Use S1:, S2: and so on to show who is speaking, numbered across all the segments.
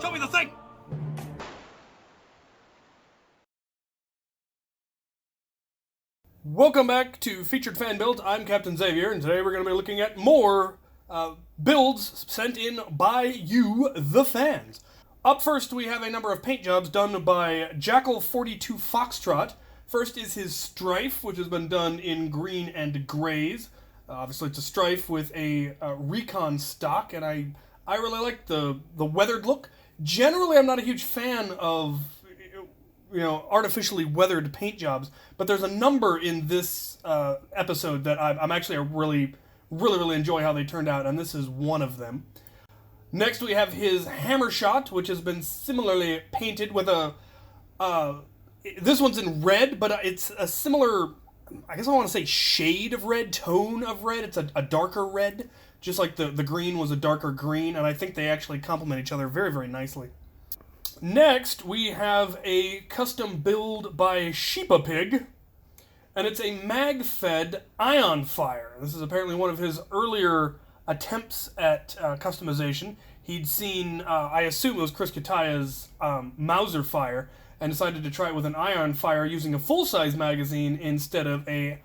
S1: Show me the thing!
S2: Welcome back to Featured Fan Builds. I'm Captain Xavier, and today we're going to be looking at more builds sent in by you, the fans. Up first, we have a number of paint jobs done by Jackal42 Foxtrot. First is his Strife, which has been done in green and grays. Obviously, it's a Strife with a Recon stock, and I really like the weathered look. Generally, I'm not a huge fan of artificially weathered paint jobs, but there's a number in this episode that I'm actually really enjoy how they turned out, and this is one of them. Next, we have his Hammer Shot, which has been similarly painted with a this one's in red, but it's a similar, I guess I want to say shade of red, tone of red. It's a darker red, just like the green was a darker green, and I think they actually complement each other very, very nicely. Next, we have a custom build by Sheba Pig, and it's a mag-fed ion fire. This is apparently one of his earlier attempts at customization. He'd seen, I assume it was Chris Kataya's Mauser fire, and decided to try it with an ion fire using a full-size magazine instead of a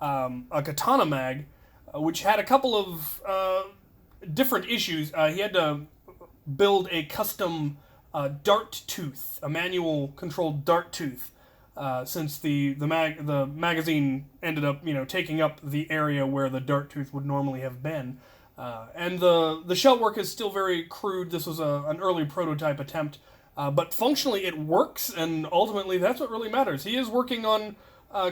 S2: katana mag, which had a couple of different issues. He had to build a custom dart tooth, a manual controlled dart tooth, since the magazine ended up taking up the area where the dart tooth would normally have been, and the shell work is still very crude. This was an early prototype attempt, but functionally it works, and ultimately that's what really matters. He is working on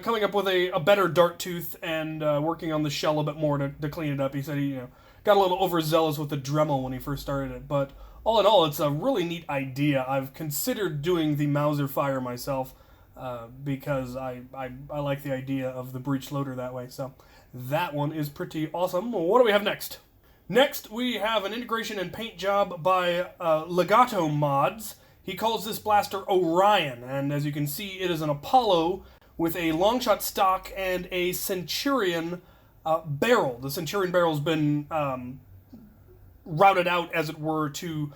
S2: coming up with a better dart tooth and working on the shell a bit more to clean it up. He said he got a little overzealous with the Dremel when he first started it, but all in all, it's a really neat idea. I've considered doing the Mauser fire myself because I like the idea of the breech loader that way. So that one is pretty awesome. What do we have next? Next, we have an integration and paint job by LegatoMods. He calls this blaster Orion, and as you can see, it is an Apollo with a longshot stock and a Centurion barrel. The Centurion barrel's been routed out, as it were, to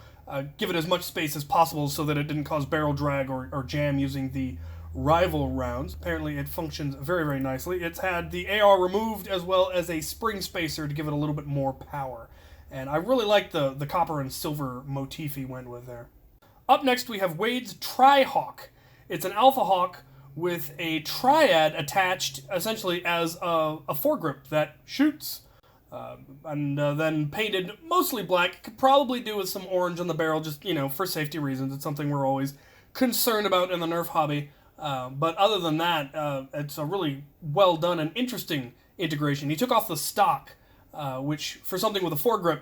S2: give it as much space as possible so that it didn't cause barrel drag or jam using the rival rounds. Apparently it functions very, very nicely. It's had the AR removed as well as a spring spacer to give it a little bit more power. And I really like the copper and silver motif he went with there. Up next we have Wade's TriHawk. It's an Alpha Hawk with a triad attached essentially as a foregrip that shoots. And then painted mostly black. Could probably do with some orange on the barrel, just, for safety reasons. It's something we're always concerned about in the Nerf hobby. But other than that, it's a really well done and interesting integration. He took off the stock, which for something with a foregrip,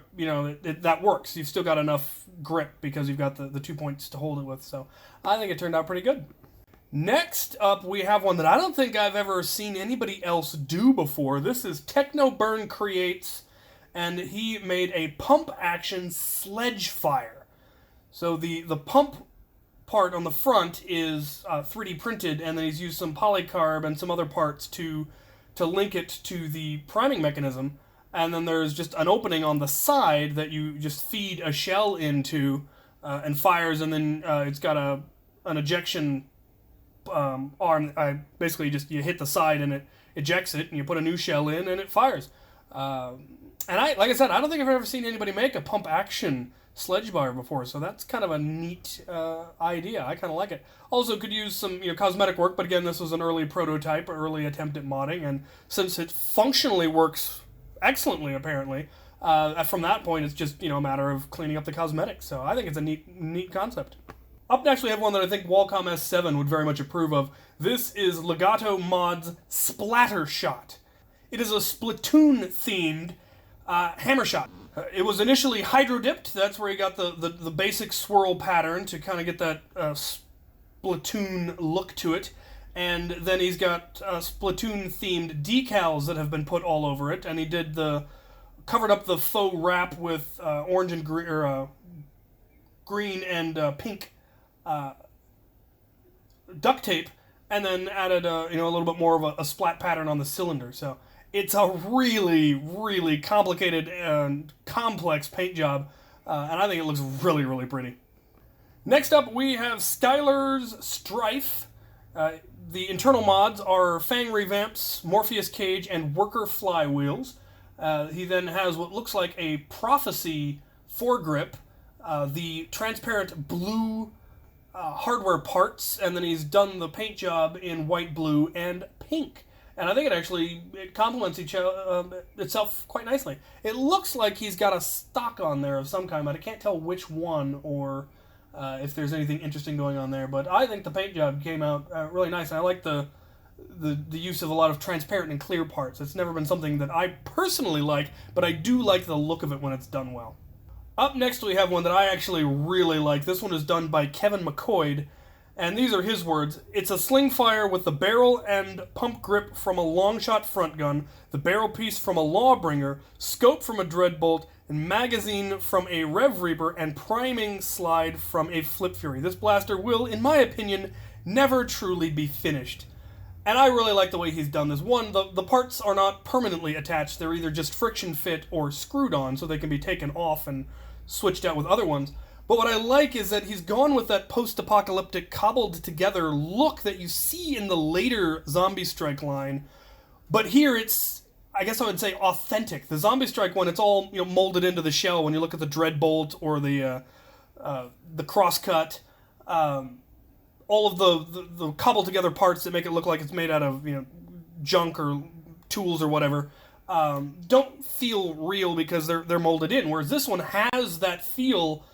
S2: that works. You've still got enough grip because you've got the 2 points to hold it with. So I think it turned out pretty good. Next up, we have one that I don't think I've ever seen anybody else do before. This is TechnoBurn Creates, and he made a pump action sledge fire. So the pump part on the front is 3D printed, and then he's used some polycarb and some other parts to link it to the priming mechanism. And then there's just an opening on the side that you just feed a shell into and fires, and then it's got an ejection arm. Basically you hit the side and it ejects it, and you put a new shell in and it fires. And like I said, I don't think I've ever seen anybody make a pump action sledge bar before, so that's kind of a neat idea. I kind of like it. Also could use some cosmetic work, but again, this was an early prototype, early attempt at modding, and since it functionally works excellently apparently, from that point it's just a matter of cleaning up the cosmetics. So I think it's a neat concept. Up next, we have one that I think Wallcom S7 would very much approve of. This is LegatoMods Splatter Shot. It is a Splatoon-themed hammer shot. It was initially hydro-dipped. That's where he got the basic swirl pattern to kind of get that Splatoon look to it. And then he's got Splatoon-themed decals that have been put all over it. And he did covered up the faux wrap with orange and green, or green and pink duct tape, and then added a little bit more of a splat pattern on the cylinder. So it's a really, really complicated and complex paint job, and I think it looks really, really pretty. Next up, we have Skylar's Strife. The internal mods are Fang revamps, Morpheus cage, and worker flywheels. He then has what looks like a Prophecy foregrip, the transparent blue hardware parts, and then he's done the paint job in white, blue, and pink. And I think it complements itself quite nicely. It looks like he's got a stock on there of some kind, but I can't tell which one or if there's anything interesting going on there. But I think the paint job came out really nice, and I like the use of a lot of transparent and clear parts. It's never been something that I personally like, but I do like the look of it when it's done well. Up next we have one that I actually really like. This one is done by Kevin McCoy, and these are his words. It's a sling fire with the barrel and pump grip from a long-shot front gun, the barrel piece from a Lawbringer, scope from a Dreadbolt, and magazine from a Rev Reaper, and priming slide from a Flip Fury. This blaster will, in my opinion, never truly be finished. And I really like the way he's done this. One, the parts are not permanently attached. They're either just friction fit or screwed on, so they can be taken off and switched out with other ones. But what I like is that he's gone with that post-apocalyptic, cobbled-together look that you see in the later Zombie Strike line. But here it's, I guess I would say, authentic. The Zombie Strike one, it's all molded into the shell when you look at the Dreadbolt or the Crosscut. All of the cobbled-together parts that make it look like it's made out of junk or tools or whatever don't feel real because they're molded in. Whereas this one has that feel.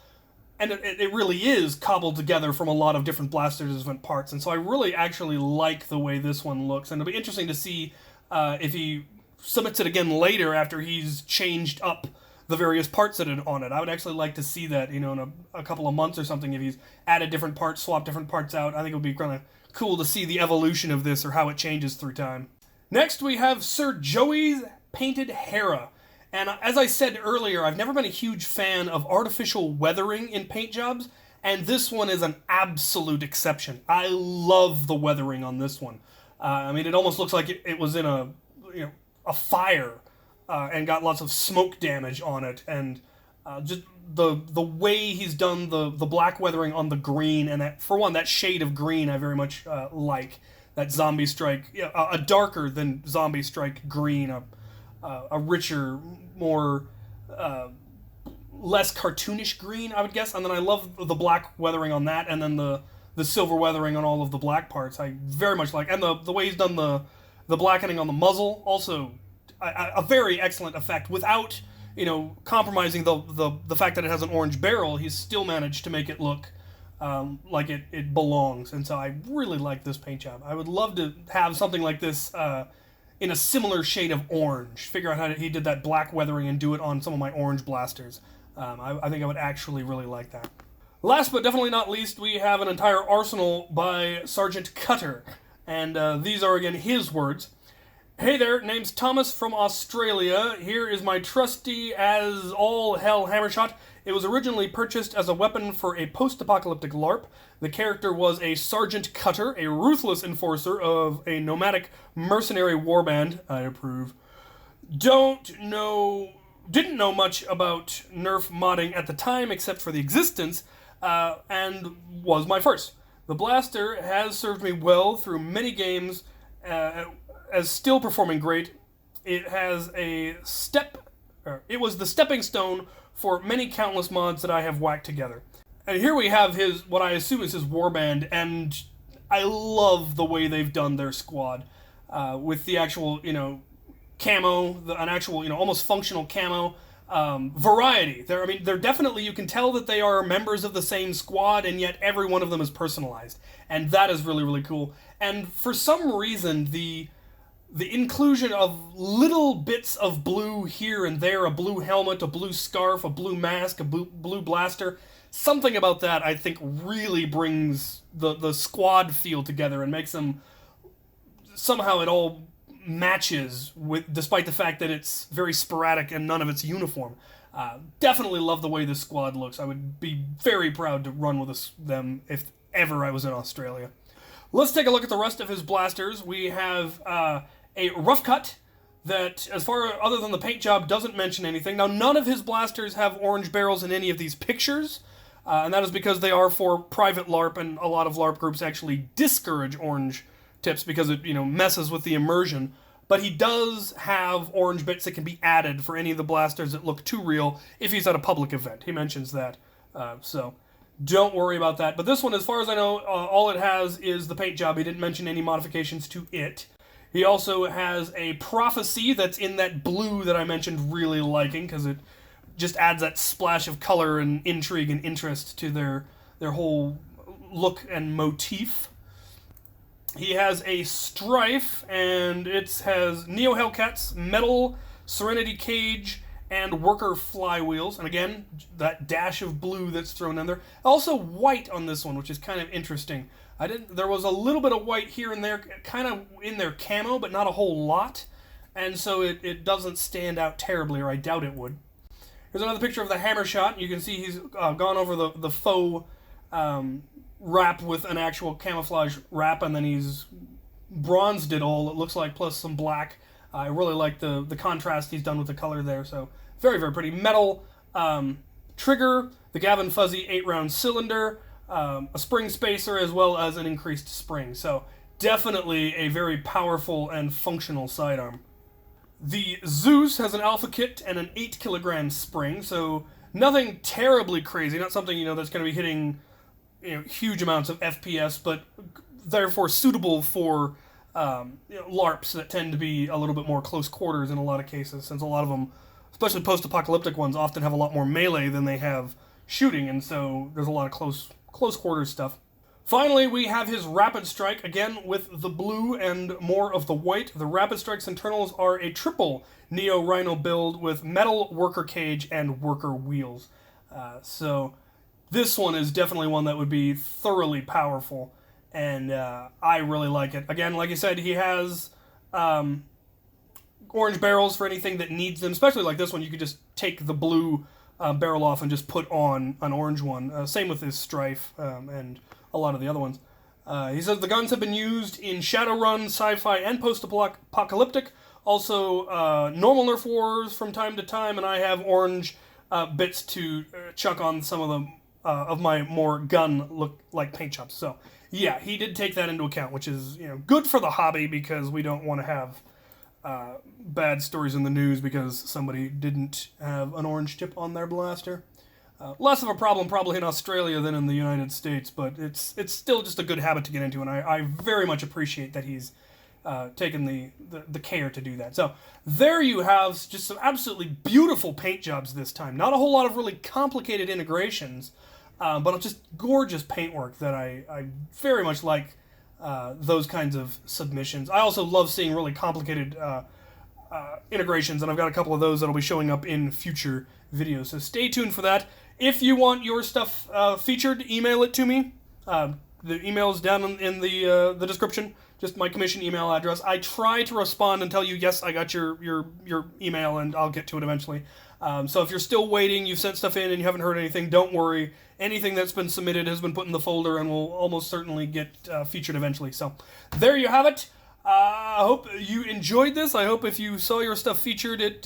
S2: And it really is cobbled together from a lot of different blasters, different parts. And so I really actually like the way this one looks. And it'll be interesting to see if he submits it again later after he's changed up the various parts that are on it. I would actually like to see that, in a couple of months or something, if he's added different parts, swapped different parts out. I think it would be kind of cool to see the evolution of this or how it changes through time. Next, we have Sir Joey's Painted Hera. And as I said earlier, I've never been a huge fan of artificial weathering in paint jobs, and this one is an absolute exception. I love the weathering on this one. It almost looks like it was in a fire and got lots of smoke damage on it, and just the way he's done the black weathering on the green, and that shade of green I very much like. That Zombie Strike, a darker than Zombie Strike green, a richer, more less cartoonish green, I would guess. And then I love the black weathering on that, and then the silver weathering on all of the black parts. I very much like, and the way he's done the blackening on the muzzle, also a very excellent effect. Without compromising the fact that it has an orange barrel, he's still managed to make it look like it belongs. And so I really like this paint job. I would love to have something like this in a similar shade of orange. Figure out how he did that black weathering and do it on some of my orange blasters. I think I would actually really like that. Last but definitely not least, we have an entire arsenal by Sargent Cutter. And these are, again, his words. Hey there, name's Thomas from Australia. Here is my trusty as all hell hammershot. It was originally purchased as a weapon for a post-apocalyptic LARP. The character was a Sargent Cutter, a ruthless enforcer of a nomadic mercenary warband. I approve. Didn't know much about Nerf modding at the time, except for the existence, and was my first. The blaster has served me well through many games, as still performing great. It was the stepping stone for many countless mods that I have whacked together. And here we have what I assume is his warband, and I love the way they've done their squad. With the actual, camo, an actual, almost functional camo. Variety. They're definitely, you can tell that they are members of the same squad, and yet every one of them is personalized. And that is really, really cool. And for some reason, the inclusion of little bits of blue here and there, a blue helmet, a blue scarf, a blue mask, a blue blaster, something about that I think really brings the squad feel together and makes them, somehow it all matches, despite the fact that it's very sporadic and none of it's uniform. Definitely love the way this squad looks. I would be very proud to run with them if ever I was in Australia. Let's take a look at the rest of his blasters. We have a rough cut that, other than the paint job, doesn't mention anything. Now, none of his blasters have orange barrels in any of these pictures. And that is because they are for private LARP, and a lot of LARP groups actually discourage orange tips because it, messes with the immersion. But he does have orange bits that can be added for any of the blasters that look too real if he's at a public event. He mentions that. So don't worry about that. But this one, as far as I know, all it has is the paint job. He didn't mention any modifications to it. He also has a prophecy that's in that blue that I mentioned really liking, because it just adds that splash of color and intrigue and interest to their whole look and motif. He has a strife, and it has Neo Hellcats, metal, Serenity Cage, and worker flywheels. And again, that dash of blue that's thrown in there. Also white on this one, which is kind of interesting. There was a little bit of white here and there, kind of in their camo, but not a whole lot. And so it doesn't stand out terribly, or I doubt it would. Here's another picture of the hammer shot. You can see he's gone over the faux wrap with an actual camouflage wrap, and then he's bronzed it all, it looks like, plus some black. I really like the contrast he's done with the color there, so very, very pretty. Metal trigger, the Gavin Fuzzy 8-round cylinder, a spring spacer, as well as an increased spring. So definitely a very powerful and functional sidearm. The Zeus has an alpha kit and an 8 kilogram spring, so nothing terribly crazy, not something that's going to be hitting huge amounts of FPS, but therefore suitable for LARPs that tend to be a little bit more close quarters in a lot of cases, since a lot of them, especially post-apocalyptic ones, often have a lot more melee than they have shooting, and so there's a lot of close quarters stuff. Finally, we have his Rapid Strike, again with the blue and more of the white. The Rapid Strike's internals are a triple Neo Rhino build with metal, worker cage, and worker wheels. So this one is definitely one that would be thoroughly powerful, and I really like it. Again, like I said, he has orange barrels for anything that needs them, especially like this one. You could just take the blue barrel off and just put on an orange one. Same with his Strife and a lot of the other ones. He says the guns have been used in Shadowrun, sci-fi, and post-apocalyptic. Also, normal Nerf wars from time to time, and I have orange bits to chuck on some of them. Of my more gun-look-like paint jobs. So, yeah, he did take that into account, which is, good for the hobby, because we don't want to have bad stories in the news because somebody didn't have an orange tip on their blaster. Less of a problem probably in Australia than in the United States, but it's still just a good habit to get into, and I very much appreciate that he's taken the care to do that. So there you have just some absolutely beautiful paint jobs this time. Not a whole lot of really complicated integrations, but just gorgeous paintwork that I very much like those kinds of submissions. I also love seeing really complicated integrations, and I've got a couple of those that'll be showing up in future videos. So stay tuned for that. If you want your stuff featured, email it to me. The email is down in the description. Just my commission email address. I try to respond and tell you, yes, I got your email, and I'll get to it eventually. So if you're still waiting, you've sent stuff in and you haven't heard anything, don't worry. Anything that's been submitted has been put in the folder and will almost certainly get featured eventually. So there you have it. I hope you enjoyed this. I hope if you saw your stuff featured, it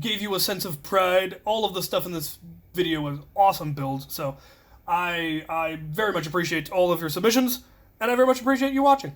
S2: gave you a sense of pride. All of the stuff in this video was awesome builds. So I very much appreciate all of your submissions, and I very much appreciate you watching.